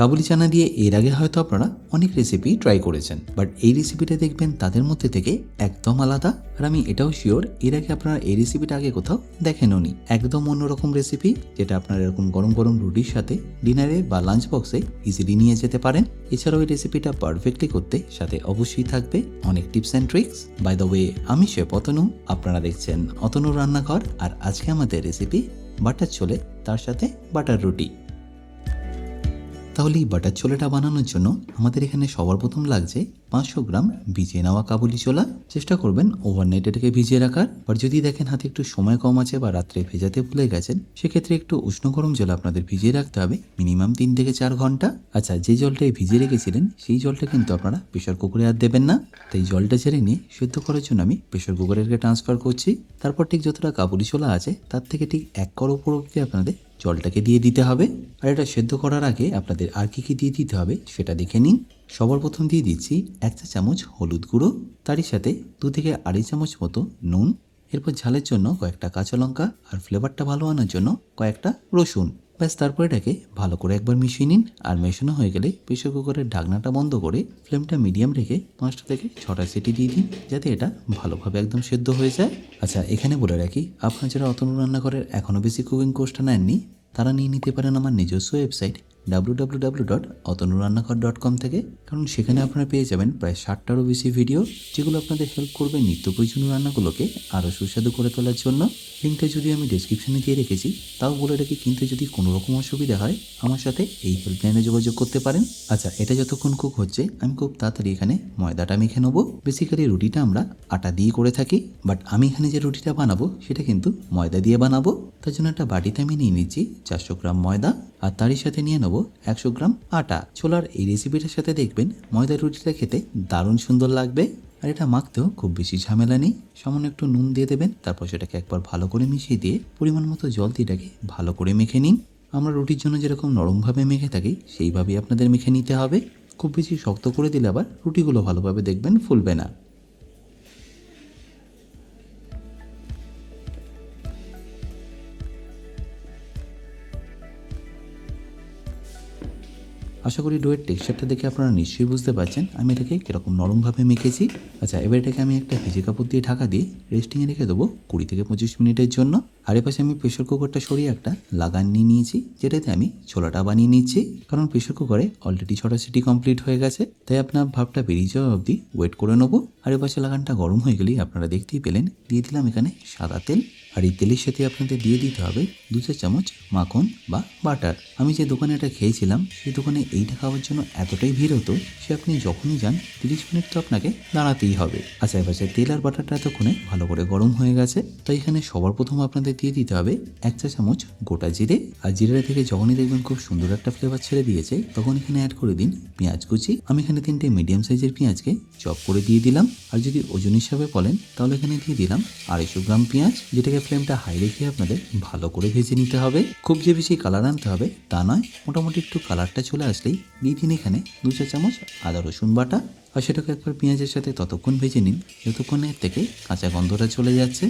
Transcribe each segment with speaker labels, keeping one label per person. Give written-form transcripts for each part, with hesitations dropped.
Speaker 1: কাবুলি চানা দিয়ে এর আগে হয়তো আপনারা অনেক রেসিপি ট্রাই করেছেন, বাট এই রেসিপিটা দেখবেন তাদের মধ্যে থেকে একদম আলাদা। আর আমি এটাও শিওর এর আগে আপনারা এই রেসিপিটা আগে কোথাও দেখেনওনি। একদম অন্যরকম রেসিপি, যেটা আপনারা এরকম গরম গরম রুটির সাথে ডিনারে বা লাঞ্চ বক্সে ইজিলি নিয়ে যেতে পারেন। এছাড়াও এই রেসিপিটা পারফেক্টলি করতে সাথে অবশ্যই থাকবে অনেক tips and tricks. By the way, আমি শেফ অতনু, আপনারা দেখছেন অতনুর রান্নাঘর। আর আজকে আমাদের রেসিপি বাটার ছোলে, তার সাথে বাটার রুটি। তাহলে এই বাটার ছোলাটা বানানোর জন্য আমাদের এখানে সবার প্রথম লাগছে 500 গ্রাম ভিজিয়ে নেওয়া কাবুলি ছোলা। চেষ্টা করবেন ওভারনাইট এটাকে ভিজিয়ে রাখার। আর যদি দেখেন হাতে একটু সময় কম আছে বা রাত্রে ভেজাতে ভুলে গেছেন, সেক্ষেত্রে একটু উষ্ণ গরম জল আপনাদের ভিজিয়ে রাখতে হবে মিনিমাম 3 থেকে 4 ঘন্টা। আচ্ছা, যে জলটাই ভিজিয়ে রেখেছিলেন সেই জলটা কিন্তু আপনারা প্রেশার কুকারে আর দেবেন না। তাই জলটা ঝেড়ে নিয়ে সেদ্ধ করার জন্য আমি প্রেশার কুকারেরকে ট্রান্সফার করছি। তারপর ঠিক যতটা কাবুলি ছোলা আছে তার থেকে ঠিক 1 কড় উপর অব্দি আপনাদের জলটাকে দিয়ে দিতে হবে। আর এটা সেদ্ধ করার আগে আপনাদের আর কি কি দিয়ে দিতে হবে সেটা দেখে নিন। সবার প্রথম দিয়ে দিচ্ছি 1 চা চামচ হলুদ গুঁড়ো, তারই সাথে 2 থেকে আড়াই চামচ মতো নুন। এরপর ঝালের জন্য কয়েকটা কাঁচা লঙ্কা, আর ফ্লেভারটা ভালো আনার জন্য কয়েকটা রসুন। ব্যাস, তারপর এটাকে ভালো করে একবার মিশিয়ে নিন। আর মেশানো হয়ে গেলে প্রেসার কুকারের ঢাকনাটা বন্ধ করে ফ্লেমটা মিডিয়াম রেখে 5টা থেকে 6টা সিটি দিয়ে দিন, যাতে এটা ভালোভাবে একদম সেদ্ধ হয়ে যায়। আচ্ছা, এখানে বলে রাখি, আপনারা যারা অতনু রান্নাঘরের এখনও বেশি কুকিং কোর্সটা নেননি, তারা নিয়ে নিতে পারেন আমার নিজস্ব ওয়েবসাইট www.otonurannaghar.com থেকে। কারণ সেখানে আপনারা পেয়ে যাবেন প্রায় 60টারও বেশি ভিডিও, যেগুলো আপনাদের হেল্প করবে নিত্য প্রয়োজনীয় রান্নাগুলোকে আরও সুস্বাদু করে তোলার জন্য। লিঙ্কটা যদি আমি ডিসক্রিপশনে দিয়ে রেখেছি, তাও বলে রাখি, কিন্তু যদি কোনো রকম অসুবিধা হয় আমার সাথে এই হেল্পলাইনে যোগাযোগ করতে পারেন। আচ্ছা, এটা যতক্ষণ কুক হচ্ছে আমি খুব তাড়াতাড়ি এখানে ময়দাটা মেখে নেবো। বেসিক্যালি রুটিটা আমরা আটা দিয়ে করে থাকি, বাট আমি এখানে যে রুটিটা বানাবো সেটা কিন্তু ময়দা দিয়ে বানাবো। তার জন্য একটা বাটিতে আমি নিয়ে নিচ্ছি 400 গ্রাম ময়দা, আর তারই সাথে নিয়ে নেবো 100 গ্রাম আটা। ছোলার এই রেসিপিটার সাথে দেখবেন ময়দার রুটিটা খেতে দারুণ সুন্দর লাগবে। আর এটা মাখতেও খুব বেশি ঝামেলা নেই। সামান্য একটু নুন দিয়ে দেবেন, তারপর সেটাকে একবার ভালো করে মিশিয়ে দিয়ে পরিমাণ মতো জল দিয়ে এটাকে ভালো করে মেখে নিন। আমরা রুটির জন্য যেরকম নরমভাবে মেখে থাকি সেইভাবেই আপনাদের মেখে নিতে হবে। খুব বেশি শক্ত করে দিলে আবার রুটিগুলো ভালোভাবে দেখবেন ফুলবে না। আশা করি ডোয়ের টেক্সচারটা দেখে আপনারা নিশ্চয়ই বুঝতে পারছেন আমি এটাকে কীরকম নরমভাবে মেখেছি। আচ্ছা, এবার এটাকে আমি একটা ভিজে কাপড় দিয়ে ঢাকা দিয়ে রেস্টিংয়ে রেখে দেবো 20 থেকে 25 মিনিটের জন্য। আর এপাশে আমি প্রেশার কুকারটা সরিয়ে একটা লাগান নিয়ে নিয়েছি, যেটাতে আমি ছোলাটা বানিয়ে নিচ্ছি। কারণ প্রেশার কুকারে অলরেডি 6টা সিটি কমপ্লিট হয়ে গেছে, তাই আপনার ভাবটা বেরিয়ে যাওয়া অবধি ওয়েট করে নেবো। আর এপাশে লাগানটা গরম হয়ে গেলেই আপনারা দেখতেই পেলেন দিয়ে দিলাম এখানে সাদা তেল। আর এই তেলের সাথে আপনাদের দিয়ে দিতে হবে 2 চা চামচ মাখন বা বাটার। আমি যে দোকানে এটা খেয়েছিলাম সেই দোকানে এইটা খাওয়ার জন্য এতটাই ভিড় হতো সে আপনি যখনই যান 30 মিনিট তো আপনাকে দাঁড়াতেই হবে। আচ্ছা, এপাশে তেল আর বাটারটা এতক্ষণে ভালো করে গরম হয়ে গেছে, তাই এখানে সবার প্রথম আপনাদের দিয়ে দিতে হবে 1 চা চামচ গোটা জিরে। আর জিরেটা থেকে যখনই দেখবেন খুব সুন্দর একটা ফ্লেভার ছেড়ে দিয়েছে, তখন এখানে অ্যাড করে দিন পেঁয়াজ কুচি। আমি এখানে 3টে মিডিয়াম সাইজের পেঁয়াজকে চপ করে দিয়ে দিলাম। আর যদি ওজন হিসাবে বলেন তাহলে এখানে দিয়ে দিলাম 250 গ্রাম পেঁয়াজ, যেটাকে ফ্লেমটা হাই রেখে আপনাদের ভালো করে ভেজে নিতে হবে। খুব যে বেশি কালার আনতে হবে তা নয়, মোটামুটি একটু কালারটা চলে আসলেই দিয়ে দিন এখানে 2 চা চামচ আদা রসুন বাটা। আর সেটাকে একবার পেঁয়াজের সাথে ততক্ষণ ভেজে নিন যতক্ষণ এর থেকে কাঁচা গন্ধটা চলে যাচ্ছে।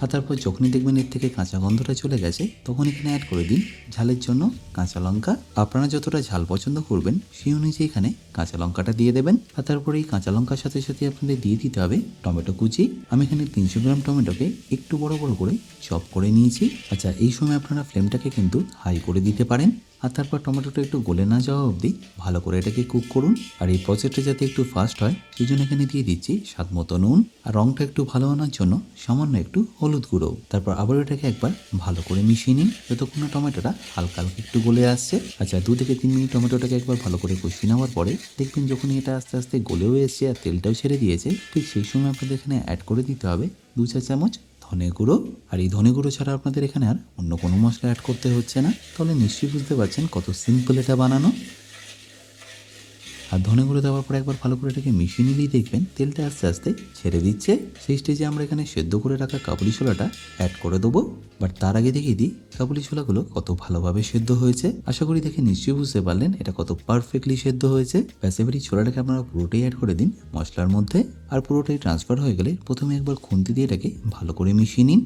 Speaker 1: আর তারপর যখনই দেখবেন এর থেকে কাঁচা গন্ধটা চলে গেছে, তখন এখানে অ্যাড করে দিন ঝালের জন্য কাঁচা লঙ্কা। আপনারা যতটা ঝাল পছন্দ করবেন সেই অনুযায়ী এখানে কাঁচা লঙ্কাটা দিয়ে দেবেন। আর তারপরে এই কাঁচা লঙ্কার সাথে সাথে আপনাদের দিয়ে দিতে হবে টমেটো কুচি। আমি এখানে 300 গ্রাম টমেটোকে একটু বড় বড় করে চপ করে নিয়েছি। আচ্ছা, এই সময় আপনারা ফ্লেমটাকে কিন্তু হাই করে দিতে পারেন। আর তারপর টমেটোটা একটু গলে না যাওয়া অবধি ভালো করে এটাকে কুক করুন। আর এই প্রসেসটা যাতে একটু ফাস্ট হয় সেই জন্য এখানে দিয়ে দিচ্ছি স্বাদ মতো নুন। আর রঙটা একটু ভালো আনার জন্য সামান্য একটু হলুদ গুঁড়ো। তারপর আবার এটাকে একবার ভালো করে মিশিয়ে নিন যতক্ষণ না টমেটোটা হালকা হালকা একটু গলে আসছে। আচ্ছা, 2 থেকে 3 মিনিট টমেটোটাকে একবার ভালো করে কষিয়ে নেওয়ার পরে দেখবেন যখনই এটা আস্তে আস্তে গলেও এসছে আর তেলটাও ছেড়ে দিয়েছে, ঠিক সেই সময় আপনাদের এখানে অ্যাড করে দিতে হবে 2 চা চামচ ধনে গুঁড়ো। আর এই ধনে গুঁড়ো ছাড়া আপনাদের এখানে আর অন্য কোনো মশলা অ্যাড করতে হচ্ছে না। তাহলে নিশ্চয়ই বুঝতে পারছেন কত সিম্পল এটা বানানো। আর ধনে গুঁড়ো দেওয়ার পর একবার ভালো করে এটাকে মিশিয়ে নিলেই দেখবেন তেলটা আস্তে আস্তে ছেড়ে দিচ্ছে। সেই স্টেজে আমরা এখানে সেদ্ধ করে রাখা কাবুলি ছোলাটা অ্যাড করে দেবো। বাট তার আগে দেখিয়ে দিই কাবুলি ছোলাগুলো কত ভালোভাবে সেদ্ধ হয়েছে। আশা করি দেখে নিশ্চয়ই বুঝতে পারলেন এটা কত পারফেক্টলি সেদ্ধ হয়েছে। ব্যাস, এবার এই ছোলাটাকে আপনারা পুরোটাই অ্যাড করে দিন মশলার মধ্যে। আর পুরোটাই ট্রান্সফার হয়ে গেলে প্রথমে একবার খুন্তি দিয়ে এটাকে ভালো করে মিশিয়ে নিন।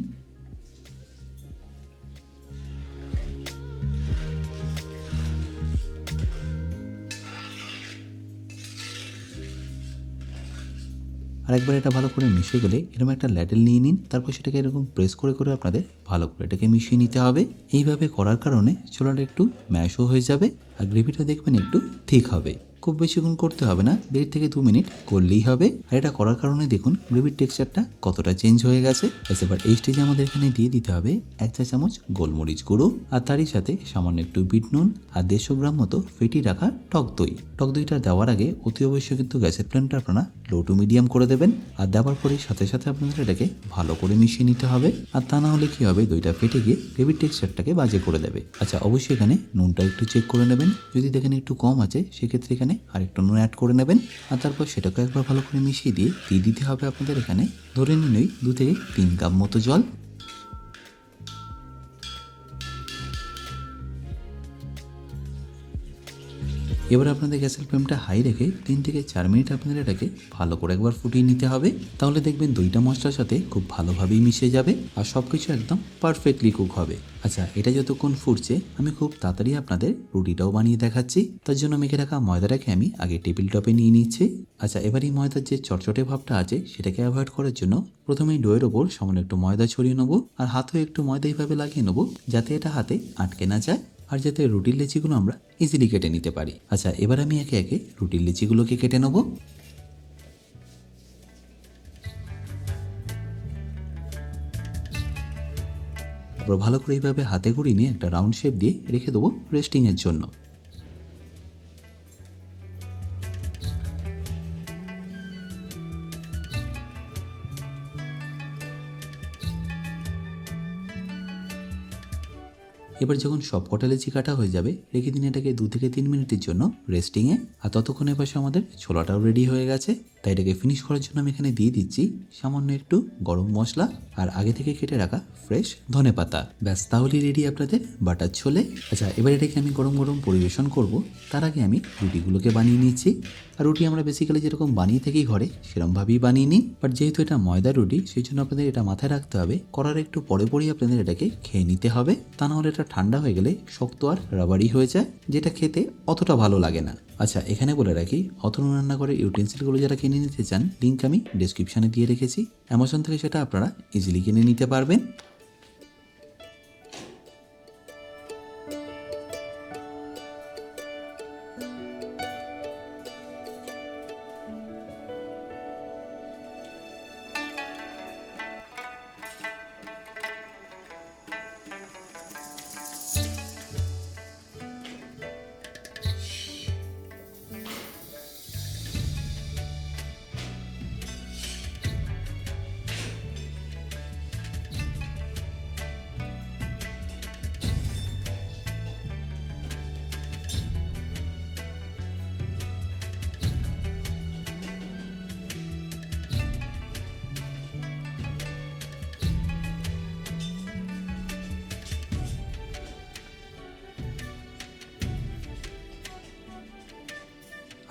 Speaker 1: একবার এটা ভালো করে মিশে গেলে এরকম একটা ল্যাডেল নিয়ে নিন, তারপর সেটাকে এরকম প্রেস করে করে আপনাদের ভালো করে এটাকে মিশিয়ে নিতে হবে। এইভাবে করার কারণে ছোলাটা একটু ম্যাশও হয়ে যাবে আর গ্রেভিটা দেখবেন একটু ঠিক হবে। খুব বেশিক্ষণ করতে হবে না, 1.5 থেকে 2 মিনিট করলেই হবে। আর এটা করার কারণে দেখুন গ্রেভির টেক্সচারটা কতটা চেঞ্জ হয়ে গেছে। এবার এই স্টেজে আমাদের এখানে দিয়ে দিতে হবে 1 চা চামচ গোলমরিচ গুঁড়ো, আর তারই সাথে সামান্য একটু বিট নুন আর 150 গ্রাম মতো ফেটি রাখা টক দই। টক দইটা দেওয়ার আগে অতি অবশ্যই কিন্তু গ্যাসের ফ্লেমটা আপনারা লো টু মিডিয়াম করে দেবেন। আর দেওয়ার পরে সাথে সাথে আপনাদের এটাকে ভালো করে মিশিয়ে নিতে হবে, আর তা না হলে কি হবে, দইটা ফেটে গিয়ে গ্রেভির টেক্সচারটাকে বাজে করে দেবে। আচ্ছা, অবশ্যই এখানে নুনটা একটু চেক করে নেবেন, যদি দেখেন একটু কম আছে সেক্ষেত্রে এখানে আর একটু নুন অ্যাড করে নেবেন। আর তারপর সেটাকে একবার ভালো করে মিশিয়ে দিয়ে দিতে হবে আপনাদের এখানে ধরে নিন 2 থেকে 3 কাপ মতো জল। এবার আপনাদের গ্যাসের ফ্লেমটা হাই রেখে 3 থেকে 4 মিনিট আপনাদের এটাকে ভালো করে একবার ফুটিয়ে নিতে হবে। তাহলে দেখবেন দইটা মশলার সাথে খুব ভালোভাবেই মিশে যাবে আর সব কিছু একদম পারফেক্টলি কুক হবে। আচ্ছা, এটা যতক্ষণ ফুটছে আমি খুব তাড়াতাড়ি আপনাদের রুটিটাও বানিয়ে দেখাচ্ছি। তার জন্য মেখে রাখা ময়দাটাকে আমি আগে টেবিল টপে নিয়ে নিচ্ছি। আচ্ছা, এবার এই ময়দার যে চটচটে ভাবটা আছে সেটাকে অ্যাভয়েড করার জন্য প্রথমেই ডোয়ের ওপর সামান্য একটু ময়দা ছড়িয়ে নেবো আর হাতেও একটু ময়দা এইভাবে লাগিয়ে নেবো যাতে এটা হাতে আটকে না যায় আর যাতে রুটির লেচিগুলো আমরা ইজিলি কেটে নিতে পারি। আচ্ছা, এবার আমি একে একে রুটির লেচিগুলোকে কেটে নেব। তারপর ভালো করে এইভাবে হাতে ঘুরিয়ে নিয়ে একটা রাউন্ড শেপ দিয়ে রেখে দেবো রেস্টিংয়ের জন্য। এবার যখন সব কটা লেচি কাটা হয়ে যাবে রেখে দিন এটাকে 2 থেকে 3 মিনিটের জন্য রেস্টিংয়ে। আর ততক্ষণে পাশে আমাদের ছোলাটাও রেডি হয়ে গেছে, তাই এটাকে ফিনিশ করার জন্য আমি এখানে দিয়ে দিচ্ছি সামান্য একটু গরম মশলা আর আগে থেকে কেটে রাখা ফ্রেশ ধনেপাতা। ব্যাস, তাহলেই রেডি আপনাদের বাটার ছোলে। আচ্ছা, এবার এটাকে আমি গরম গরম পরিবেশন করব। তার আগে আমি রুটিগুলোকে বানিয়ে নিচ্ছি। আর রুটি আমরা বেসিক্যালি যেরকম বানিয়ে থাকি ঘরে সেরকমভাবেই বানিয়ে নিই, বাট যেহেতু এটা ময়দার রুটি সেই জন্য আপনাদের এটা মাথায় রাখতে হবে করার একটু পরে পরেই আপনাদের এটাকে খেয়ে নিতে হবে, তা নাহলে এটা ঠান্ডা হয়ে গেলে শক্ত আর রাবারি হয়ে যায়, যেটা খেতে অতটা ভালো লাগে না। আচ্ছা, এখানে বলে রাখি অতনু রান্নাঘরের ইউটেন্সিলগুলো যারা কিনে নিতে চান লিঙ্ক আমি ডেসক্রিপশানে দিয়ে রেখেছি, অ্যামাজন থেকে সেটা আপনারা ইজিলি কিনে নিতে পারবেন।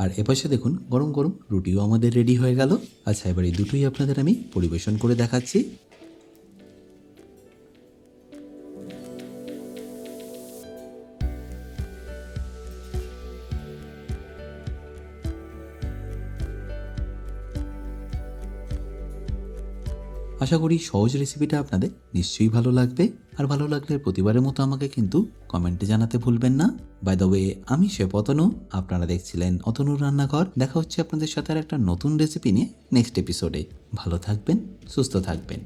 Speaker 1: আর এপাশে দেখুন গরম গরম রুটিও আমাদের রেডি হয়ে গেল। আচ্ছা, এবার এই দুটোই আপনাদের আমি পরিবেশন করে দেখাচ্ছি। আশা করি সহজ রেসিপিটা আপনাদের নিশ্চয়ই ভালো লাগবে, আর ভালো লাগলে প্রতিবারের মতো আমাকে কিন্তু কমেন্টে জানাতে ভুলবেন না। বাই দ্য ওয়ে, আমি শেফ অতনু, আপনারা দেখছিলেন অতনুর রান্নাঘর। দেখা হচ্ছে আপনাদের সাথে আর একটা নতুন রেসিপি নিয়ে নেক্সট এপিসোডে। ভালো থাকবেন, সুস্থ থাকবেন।